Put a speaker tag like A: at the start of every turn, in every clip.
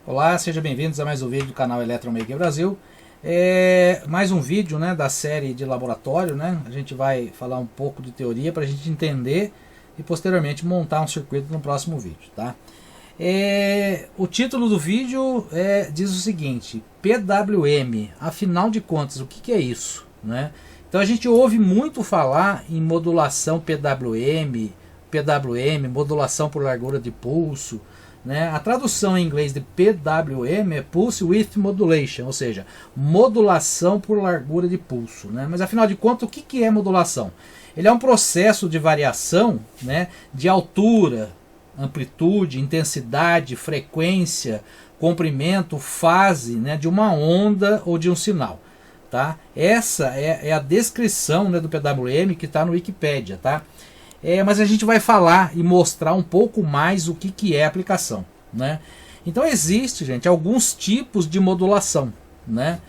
A: Olá, sejam bem-vindos a mais um vídeo do canal Eletromaker Brasil. Mais um vídeo, né, da série de laboratório, né? A gente vai falar um pouco de teoria para a gente entender e posteriormente montar um circuito no próximo vídeo, tá? O título do vídeo diz o seguinte: PWM, afinal de contas, o que é isso, né? Então a gente ouve muito falar em modulação PWM, modulação por largura de pulso, né? A tradução em inglês de PWM é Pulse Width Modulation, ou seja, modulação por largura de pulso, né? Mas afinal de contas, o que é modulação? Ele é um processo de variação, né, de altura, amplitude, intensidade, frequência, comprimento, fase, né, de uma onda ou de um sinal. Tá? Essa é a descrição, né, do PWM que está no Wikipedia, tá? Mas a gente vai falar e mostrar um pouco mais o que é a aplicação, né? Então existe, gente, alguns tipos de modulação, né?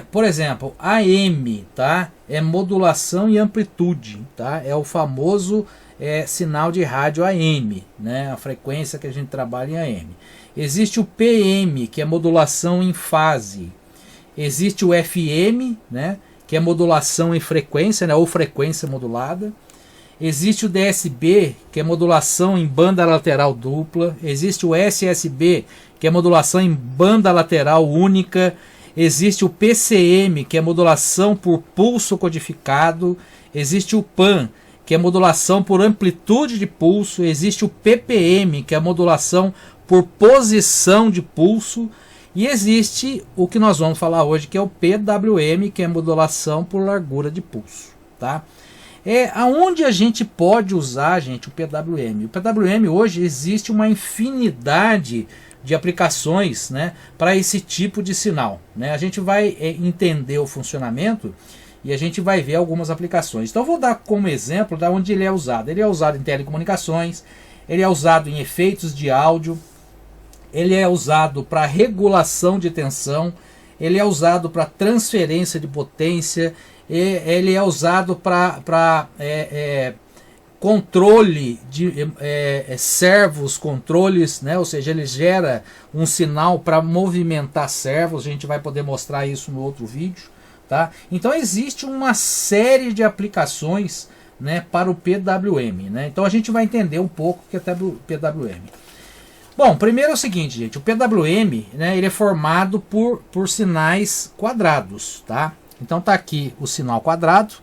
A: Por exemplo, AM, tá? É modulação e amplitude, tá? É o famoso sinal de rádio AM, né? A frequência que a gente trabalha em AM. Existe o PM, que é modulação em fase. Existe o FM, né? Que é modulação em frequência, né? Ou frequência modulada. Existe o DSB, que é modulação em banda lateral dupla. Existe o SSB, que é modulação em banda lateral única. Existe o PCM, que é modulação por pulso codificado. Existe o PAN, que é modulação por amplitude de pulso. Existe o PPM, que é modulação por posição de pulso. E existe o que nós vamos falar hoje, que é o PWM, que é modulação por largura de pulso, tá? Aonde a gente pode usar, gente, o PWM? O PWM hoje existe uma infinidade de aplicações, né, para esse tipo de sinal, né? A gente vai entender o funcionamento e a gente vai ver algumas aplicações. Então eu vou dar como exemplo da onde ele é usado. Ele é usado em telecomunicações, ele é usado em efeitos de áudio, ele é usado para regulação de tensão, ele é usado para transferência de potência, ele é usado para controle de servos, controles, né? Ou seja, ele gera um sinal para movimentar servos. A gente vai poder mostrar isso no outro vídeo, tá? Então existe uma série de aplicações, né, para o PWM, né? Então a gente vai entender um pouco o que é o PWM. Bom, primeiro é o seguinte, gente, o PWM, né, ele é formado por sinais quadrados, tá? Então tá aqui o sinal quadrado,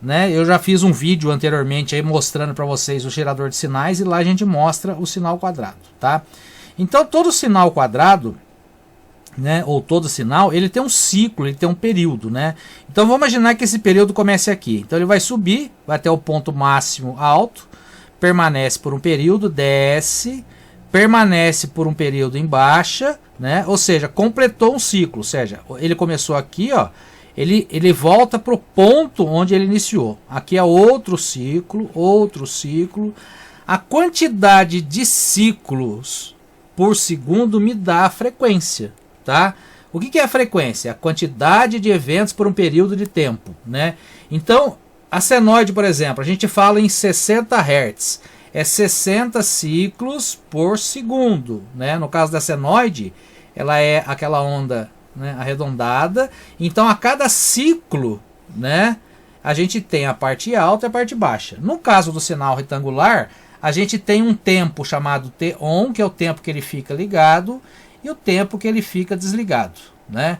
A: né? Eu já fiz um vídeo anteriormente aí mostrando para vocês o gerador de sinais e lá a gente mostra o sinal quadrado, tá? Então todo sinal quadrado, né, ou todo sinal, ele tem um ciclo, ele tem um período, né? Então vamos imaginar que esse período comece aqui. Então ele vai subir, vai até o ponto máximo alto, permanece por um período, desce, permanece por um período em baixa, né? Ou seja, completou um ciclo, ou seja, ele começou aqui, ó, ele volta para o ponto onde ele iniciou. Aqui é outro ciclo, outro ciclo. A quantidade de ciclos por segundo me dá a frequência, tá? O que é a frequência? A quantidade de eventos por um período de tempo, né? Então, a senoide, por exemplo, a gente fala em 60 Hz. É 60 ciclos por segundo, né? No caso da senoide, ela é aquela onda, né, arredondada. Então a cada ciclo, né, a gente tem a parte alta e a parte baixa. No caso do sinal retangular, a gente tem um tempo chamado T-on, que é o tempo que ele fica ligado, e o tempo que ele fica desligado, né?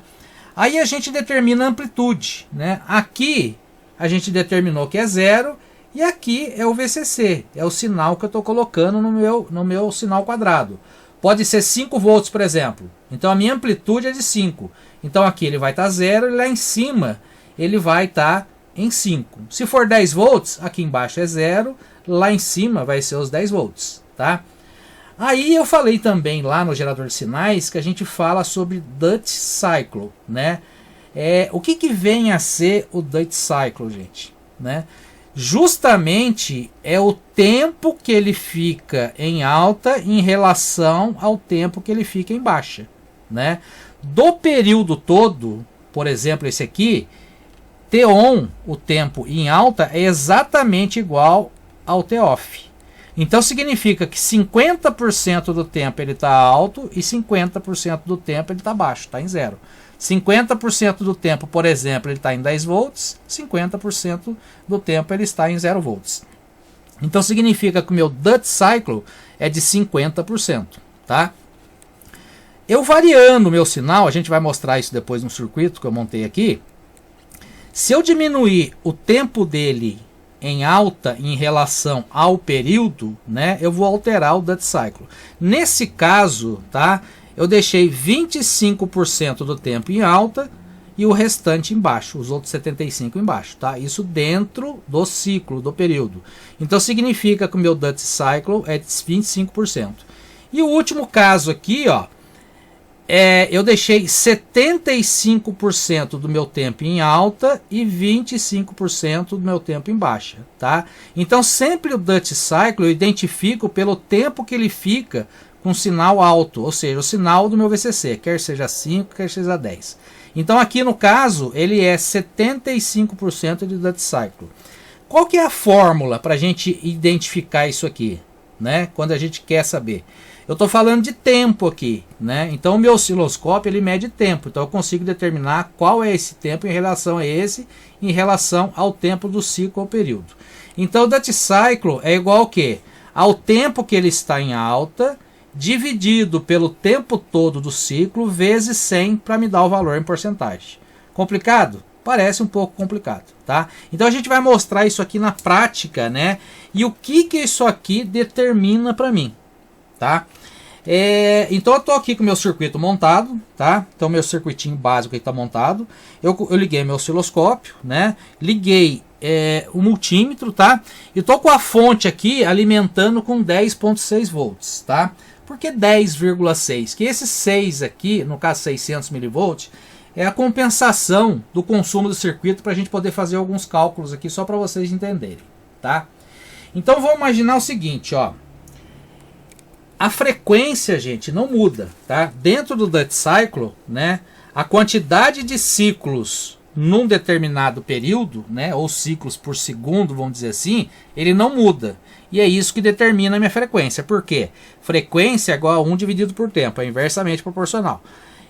A: Aí a gente determina a amplitude, né? Aqui a gente determinou que é 0 e aqui é o VCC, é o sinal que eu estou colocando no meu sinal quadrado. Pode ser 5 volts, por exemplo. Então a minha amplitude é de 5. Então aqui ele vai estar 0 e lá em cima ele vai estar em 5. Se for 10 volts, aqui embaixo é 0, lá em cima vai ser os 10 volts, tá? Aí eu falei também lá no gerador de sinais que a gente fala sobre Duty Cycle, né? O que vem a ser o Duty Cycle, gente? Né? Justamente é o tempo que ele fica em alta em relação ao tempo que ele fica em baixa. Né? Do período todo, por exemplo, esse aqui, T-on, o tempo em alta, é exatamente igual ao T-off. Então significa que 50% do tempo ele está alto e 50% do tempo ele está baixo, está em zero. 50% do tempo, por exemplo, ele está em 10 volts, 50% do tempo ele está em 0 volts. Então significa que o meu Duty Cycle é de 50%. Tá? Eu variando o meu sinal, a gente vai mostrar isso depois no circuito que eu montei aqui. Se eu diminuir o tempo dele em alta em relação ao período, né, eu vou alterar o Duty Cycle. Nesse caso, tá, eu deixei 25% do tempo em alta e o restante embaixo, os outros 75% embaixo. Tá? Isso dentro do ciclo, do período. Então significa que o meu Duty Cycle é de 25%. E o último caso aqui, ó, eu deixei 75% do meu tempo em alta e 25% do meu tempo em baixa. Tá? Então sempre o Duty Cycle eu identifico pelo tempo que ele fica com sinal alto, ou seja, o sinal do meu VCC, quer seja 5, quer seja 10. Então aqui no caso ele é 75% de Duty Cycle. Qual que é a fórmula para a gente identificar isso aqui? Né? Quando a gente quer saber. Eu estou falando de tempo aqui, né? Então o meu osciloscópio ele mede tempo, então eu consigo determinar qual é esse tempo em relação a esse, em relação ao tempo do ciclo ou período. Então o Duty Cycle é igual ao quê? Ao tempo que ele está em alta, dividido pelo tempo todo do ciclo, vezes 100 para me dar o valor em porcentagem. Complicado? Parece um pouco complicado, tá? Então a gente vai mostrar isso aqui na prática, né? E o que isso aqui determina para mim, tá? Então eu tô aqui com o meu circuito montado, tá? Então meu circuitinho básico está montado. Eu liguei meu osciloscópio, né? Liguei o multímetro, tá? E tô com a fonte aqui alimentando com 10.6 volts, tá? Por que 10,6? Que esses 6 aqui, no caso 600 milivolts, é a compensação do consumo do circuito para a gente poder fazer alguns cálculos aqui só para vocês entenderem, tá? Então vamos imaginar o seguinte, ó. A frequência, gente, não muda, tá? Dentro do Duty Cycle, né, a quantidade de ciclos num determinado período, né, ou ciclos por segundo, vamos dizer assim, ele não muda. E é isso que determina a minha frequência. Por quê? Frequência é igual a 1 dividido por tempo, é inversamente proporcional.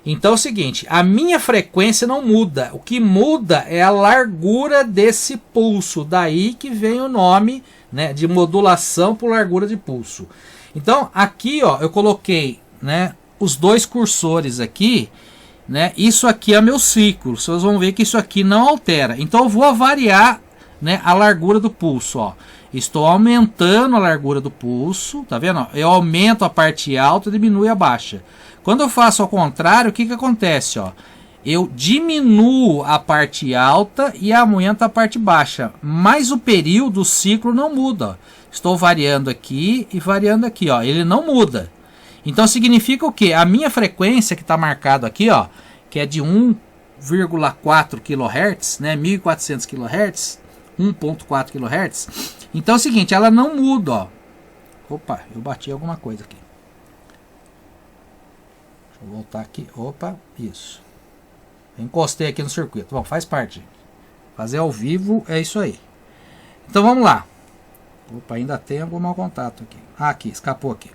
A: Então é o seguinte, a minha frequência não muda. O que muda é a largura desse pulso. Daí que vem o nome, né, de modulação por largura de pulso. Então aqui, ó, eu coloquei, né, os dois cursores aqui, né, isso aqui é meu ciclo. Vocês vão ver que isso aqui não altera. Então eu vou variar, né, a largura do pulso, ó. Estou aumentando a largura do pulso, tá vendo? Eu aumento a parte alta e diminuo a baixa. Quando eu faço ao contrário, o que acontece, ó? Eu diminuo a parte alta e aumento a parte baixa, mas o período, o ciclo não muda, ó. Estou variando aqui e variando aqui, ó. Ele não muda. Então significa o quê? A minha frequência que está marcado aqui, ó, que é de 1,4 kHz, né, 1400 kHz, 1.4 kHz. Então é o seguinte, ela não muda, ó. Opa, eu bati alguma coisa aqui. Deixa eu voltar aqui. Opa, isso. Encostei aqui no circuito. Bom, faz parte. Fazer ao vivo é isso aí. Então vamos lá. Opa, ainda tem algum mau contato aqui. Ah, aqui, escapou aqui.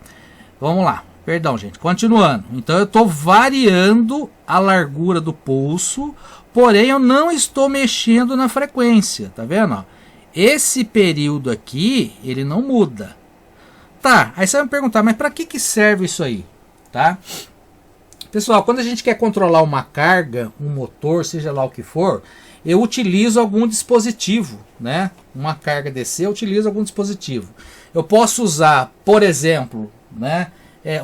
A: Vamos lá. Perdão, gente. Continuando. Então eu estou variando a largura do pulso, porém eu não estou mexendo na frequência. Tá vendo? Ó? Esse período aqui, ele não muda. Tá, aí você vai me perguntar, mas para que serve isso aí? Tá? Pessoal, quando a gente quer controlar uma carga, um motor, seja lá o que for, eu utilizo algum dispositivo, né? Uma carga DC, eu utilizo algum dispositivo. Eu posso usar, por exemplo, né,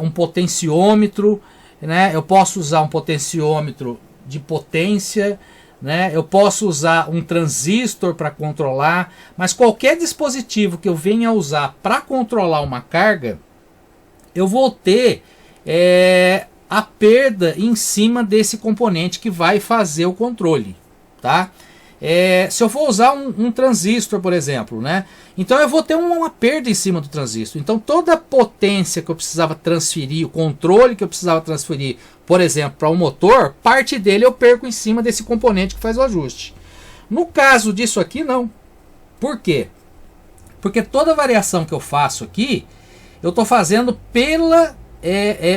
A: um potenciômetro, né? Eu posso usar um potenciômetro de potência, né? Eu posso usar um transistor para controlar, mas qualquer dispositivo que eu venha a usar para controlar uma carga, eu vou ter a perda em cima desse componente que vai fazer o controle, tá? Se eu for usar um transistor, por exemplo, né? Então eu vou ter uma perda em cima do transistor. Então toda a potência que eu precisava transferir, o controle que eu precisava transferir, por exemplo, para um motor, parte dele eu perco em cima desse componente que faz o ajuste. No caso disso aqui, não. Por quê? Porque toda variação que eu faço aqui, eu estou fazendo pela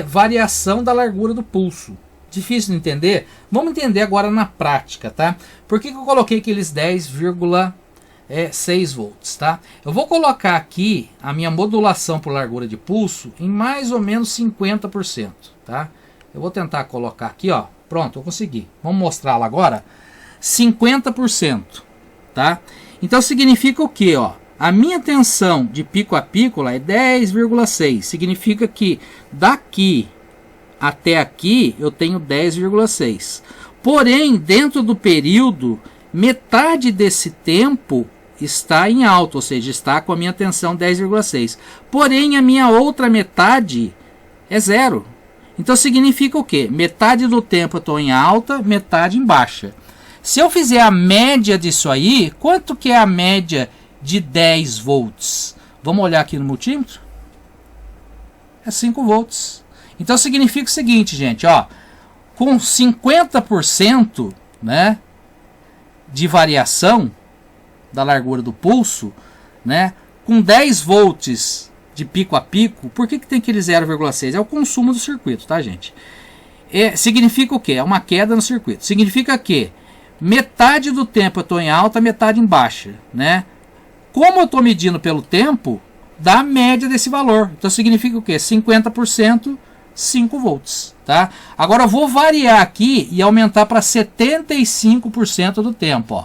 A: variação da largura do pulso. Difícil de entender? Vamos entender agora na prática, tá? Por que eu coloquei aqueles 10,6 volts, tá? Eu vou colocar aqui a minha modulação por largura de pulso em mais ou menos 50%, tá? Eu vou tentar colocar aqui, ó. Pronto, eu consegui. Vamos mostrá-la agora. 50%, tá? Então significa o que, ó? A minha tensão de pico a pico é 10,6. Significa que daqui até aqui eu tenho 10,6. Porém, dentro do período, metade desse tempo está em alto, ou seja, está com a minha tensão 10,6. Porém, a minha outra metade é zero. Então significa o quê? Metade do tempo eu estou em alta, metade em baixa. Se eu fizer a média disso aí, quanto que é a média de 10 volts? Vamos olhar aqui no multímetro? É 5 volts. Então significa o seguinte, gente, ó, com 50%, né, de variação da largura do pulso, né, com 10 volts de pico a pico, por que tem aquele 0,6? É o consumo do circuito, tá, gente? Significa o quê? É uma queda no circuito. Significa que metade do tempo eu estou em alta, metade em baixa, né? Como eu estou medindo pelo tempo, dá a média desse valor. Então significa o quê? 50%, 5 volts, tá? Agora eu vou variar aqui e aumentar para 75% do tempo, ó.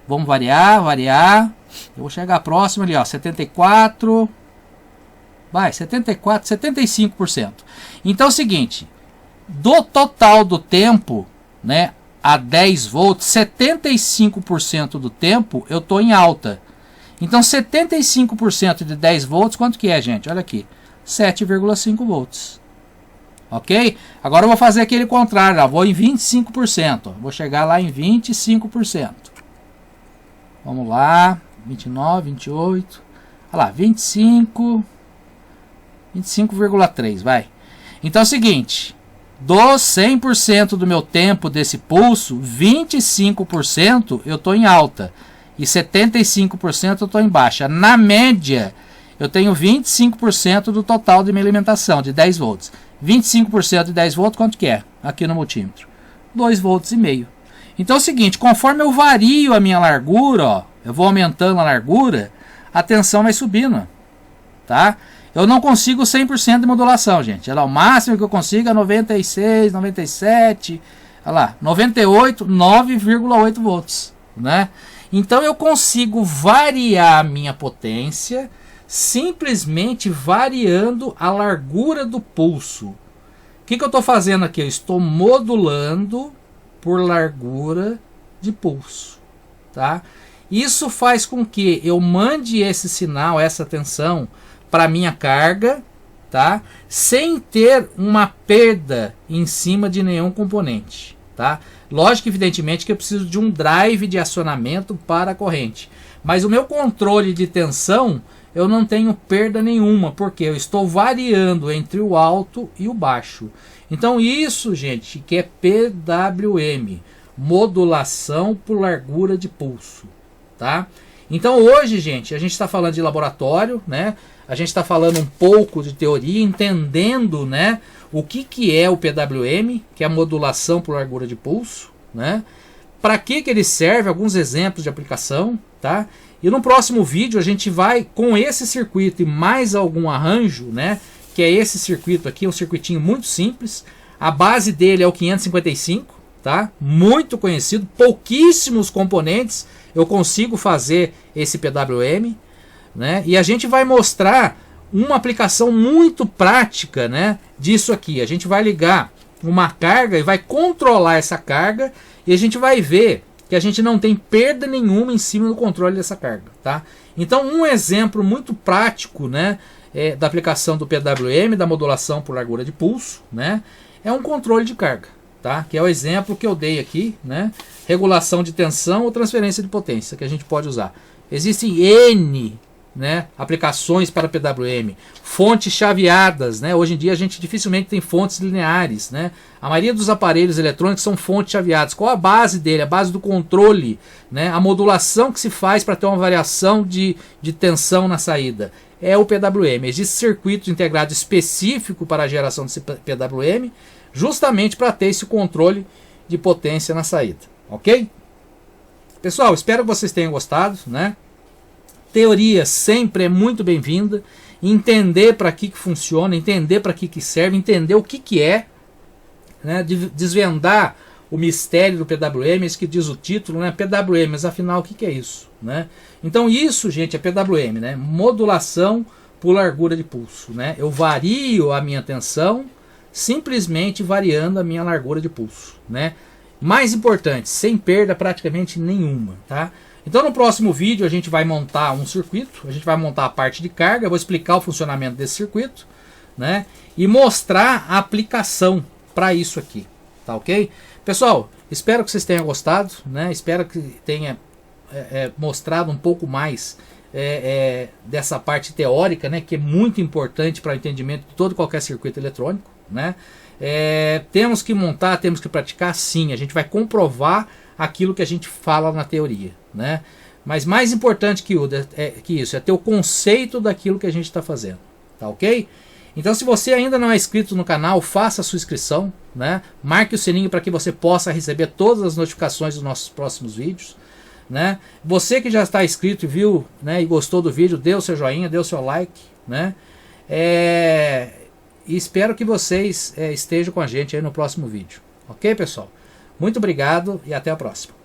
A: Vamos variar. Eu vou chegar próximo ali, ó, 74. Vai, 74, 75%. Então é o seguinte, do total do tempo, né, a 10 volts, 75% do tempo eu estou em alta. Então 75% de 10 volts, quanto que é, gente? Olha aqui, 7,5 volts. Ok? Agora eu vou fazer aquele contrário, ó, vou em 25%. Ó, vou chegar lá em 25%. Vamos lá, 29, 28, olha lá, 25,3, vai. Então é o seguinte, dos 100% do meu tempo desse pulso, 25% eu estou em alta e 75% eu estou em baixa. Na média, eu tenho 25% do total de minha alimentação, de 10 volts. 25% de 10 volts, quanto que é? Aqui no multímetro. 2,5 volts. Então é o seguinte, conforme eu vario a minha largura, ó, eu vou aumentando a largura, a tensão vai subindo, tá? Eu não consigo 100% de modulação, gente. Olha lá, o máximo que eu consigo é 96, 97, olha lá, 98, 9,8 volts, né? Então eu consigo variar a minha potência simplesmente variando a largura do pulso. O que eu estou fazendo aqui? Eu estou modulando por largura de pulso, tá? Isso faz com que eu mande esse sinal, essa tensão, para minha carga, tá? Sem ter uma perda em cima de nenhum componente, tá? Lógico, evidentemente, que eu preciso de um drive de acionamento para a corrente. Mas o meu controle de tensão, eu não tenho perda nenhuma, porque eu estou variando entre o alto e o baixo. Então isso, gente, que é PWM, modulação por largura de pulso, tá? Então hoje, gente, a gente está falando de laboratório, né? A gente está falando um pouco de teoria, entendendo, né, o que é o PWM, que é a modulação por largura de pulso, né? Para que ele serve, alguns exemplos de aplicação, tá? E no próximo vídeo a gente vai, com esse circuito e mais algum arranjo, né, que é esse circuito aqui, um circuitinho muito simples. A base dele é o 555, tá? Muito conhecido, pouquíssimos componentes eu consigo fazer esse PWM, né? E a gente vai mostrar uma aplicação muito prática, né, disso aqui. A gente vai ligar uma carga e vai controlar essa carga e a gente vai ver que a gente não tem perda nenhuma em cima do controle dessa carga, tá? Então um exemplo muito prático, né, da aplicação do PWM, da modulação por largura de pulso, né, é um controle de carga, tá? Que é o exemplo que eu dei aqui, né? Regulação de tensão ou transferência de potência que a gente pode usar. Existem N, né, aplicações para PWM, fontes chaveadas, né? Hoje em dia a gente dificilmente tem fontes lineares, né? A maioria dos aparelhos eletrônicos são fontes chaveadas. Qual a base dele? A base do controle, né? A modulação que se faz para ter uma variação de tensão na saída é o PWM. Existe circuito integrado específico para a geração desse PWM, justamente para ter esse controle de potência na saída, ok? Pessoal, espero que vocês tenham gostado, né? Teoria sempre é muito bem-vinda. Entender para que funciona, entender para que serve, entender o que é, né? Desvendar o mistério do PWM, isso que diz o título, né? PWM, mas afinal o que é isso, né? Então isso, gente, é PWM, né? Modulação por largura de pulso, né? Eu vario a minha tensão simplesmente variando a minha largura de pulso, né? Mais importante, sem perda praticamente nenhuma, tá? Então no próximo vídeo a gente vai montar um circuito, a gente vai montar a parte de carga, eu vou explicar o funcionamento desse circuito, né? E mostrar a aplicação para isso aqui, tá ok? Pessoal, espero que vocês tenham gostado, né? Espero que tenha mostrado um pouco mais dessa parte teórica, né? Que é muito importante para o entendimento de todo e qualquer circuito eletrônico, né? Temos que montar, temos que praticar, sim. A gente vai comprovar aquilo que a gente fala na teoria, né? Mas mais importante que isso é ter o conceito daquilo que a gente está fazendo, tá ok? Então se você ainda não é inscrito no canal, faça a sua inscrição, né? Marque o sininho para que você possa receber todas as notificações dos nossos próximos vídeos, né? Você que já está inscrito e viu, né, e gostou do vídeo, dê o seu joinha, dê o seu like, né? E espero que vocês estejam com a gente aí no próximo vídeo, ok, pessoal? Muito obrigado e até a próxima.